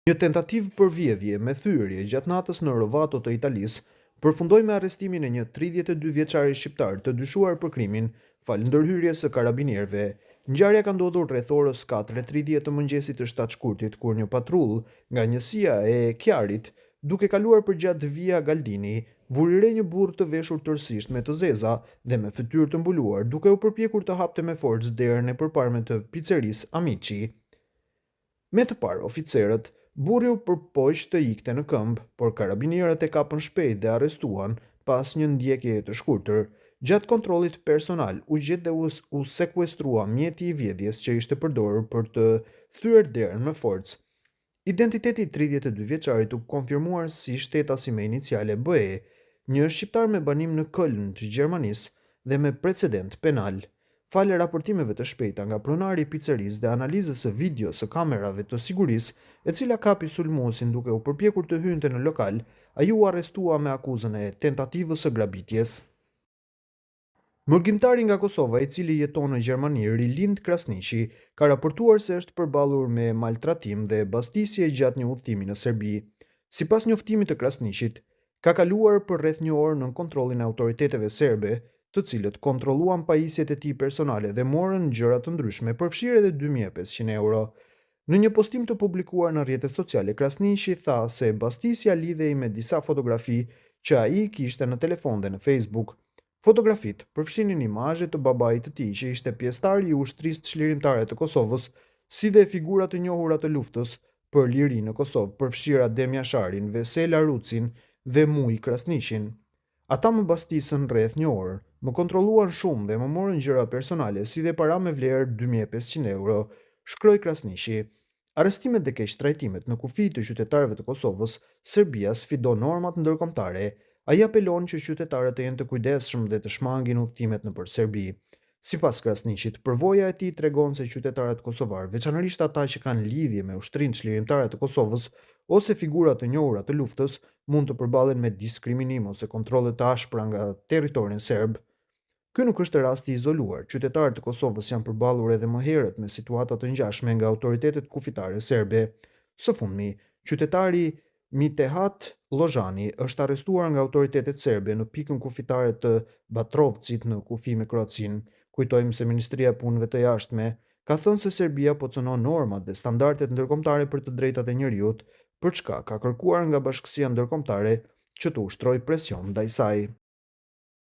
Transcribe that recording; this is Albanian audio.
Një tentativë për vjedhje me thyrje gjatë natës në Rovato të Italisë përfundoi me arrestimin e një 32 vjeçari shqiptar të dyshuar për krimin fal ndërhyrjes së karabinierëve. Ngjarja ka ndodhur rreth orës 4:30 të mëngjesit të shtatë kur një patrull nga njësia e Kjarit, duke kaluar përgjatë via Galdini, vuri re një burr të veshur tërësisht me të zeza dhe me fytyrë të mbuluar, duke u përpjekur të hapte me forcë derën e përparme të picerisë Amici. Me të parë oficerët, burri u përpoq të ikte në këmbë, por karabinierët e kapën shpejt dhe arrestuan pas një ndjekjeje të shkurtër. Gjatë kontrollit personal, u gjet dhe u sekuestrua mjeti i vjedhjes që ishte përdorur për të thyer derën me forcë. Identiteti i 32 vjeçarit u konfirmuar si shtetasi me iniciale BE, një shqiptar me banim në Köln të Gjermanisë dhe me precedent penal. Falë raportimeve të shpejta nga pronari i picerisë dhe analizës së videos së kamerave të sigurisë, e cila kapi sulmuesin duke u përpjekur të hynte në lokal, ai u arrestua me akuzën e tentativës së grabitjes. Mërgjimtari nga Kosova, i cili jeton në Gjermani, Rilind Krasniqi, ka raportuar se është përballur me maltratim dhe bastісje gjatë një udhëtimi në Serbi. Sipas njoftimit të Krasniqit, ka kaluar për rreth një orë nën kontrollin e autoriteteve serbe, të cilët kontrolluan pajisjet e tij personale dhe morën gjëra të ndryshme, përfshirë edhe 2500 euro. Në një postim të publikuar në rrjetet sociale, Krasniqi tha se bastісja lidhej me disa fotografi që ai kishte në telefon dhe në Facebook. Fotografit përfshinin imazhe të babait të tij që ishte pjesëtar i ushtrisë çlirimtare të Kosovës, si dhe figura të njohura të luftës për liri në Kosovë, përfshira Demja Sharin, Vesela Rucin dhe Muj Krasniqin. Ata më bastisën rreth një orë, më kontrolluan shumë dhe më morën gjëra personale, si dhe para me vlerë 2500 euro, shkroi Krasniqi. Arrestimet dhe keqtrajtimet në kufi të qytetarëve të Kosovës, Serbia sfidon normat ndërkombëtare. Ai apelon që qytetarët të jenë të kujdesshëm dhe të shmangin udhëtimet nëpër Serbi. Sipas Krasniqit, përvoja e tij tregon se qytetarët kosovar, veçanërisht ata që kanë lidhje me ushtrinë çlirimtare të Kosovës ose figura të njohura të luftës, mund të përballen me diskriminim ose kontrolle të ashpra nga territori serb. Ky nuk është rasti i izoluar. Qytetarët e Kosovës janë përballur edhe më herët me situata të ngjashme nga autoritetet kufitare serbe. Së fundmi, qytetari Mitehat Lozani është arrestuar nga autoritetet serbe në pikën kufitare të Batrovcit në kufi me Kroacinë. Kujtojmë se Ministria e Punëve të Jashtme ka thënë se Serbia po cënon normat dhe standardet ndërkombëtare për të drejtat e njerëzit, për çka ka kërkuar nga Bashkësia Ndërkombëtare që të ushtrojë presion ndaj saj.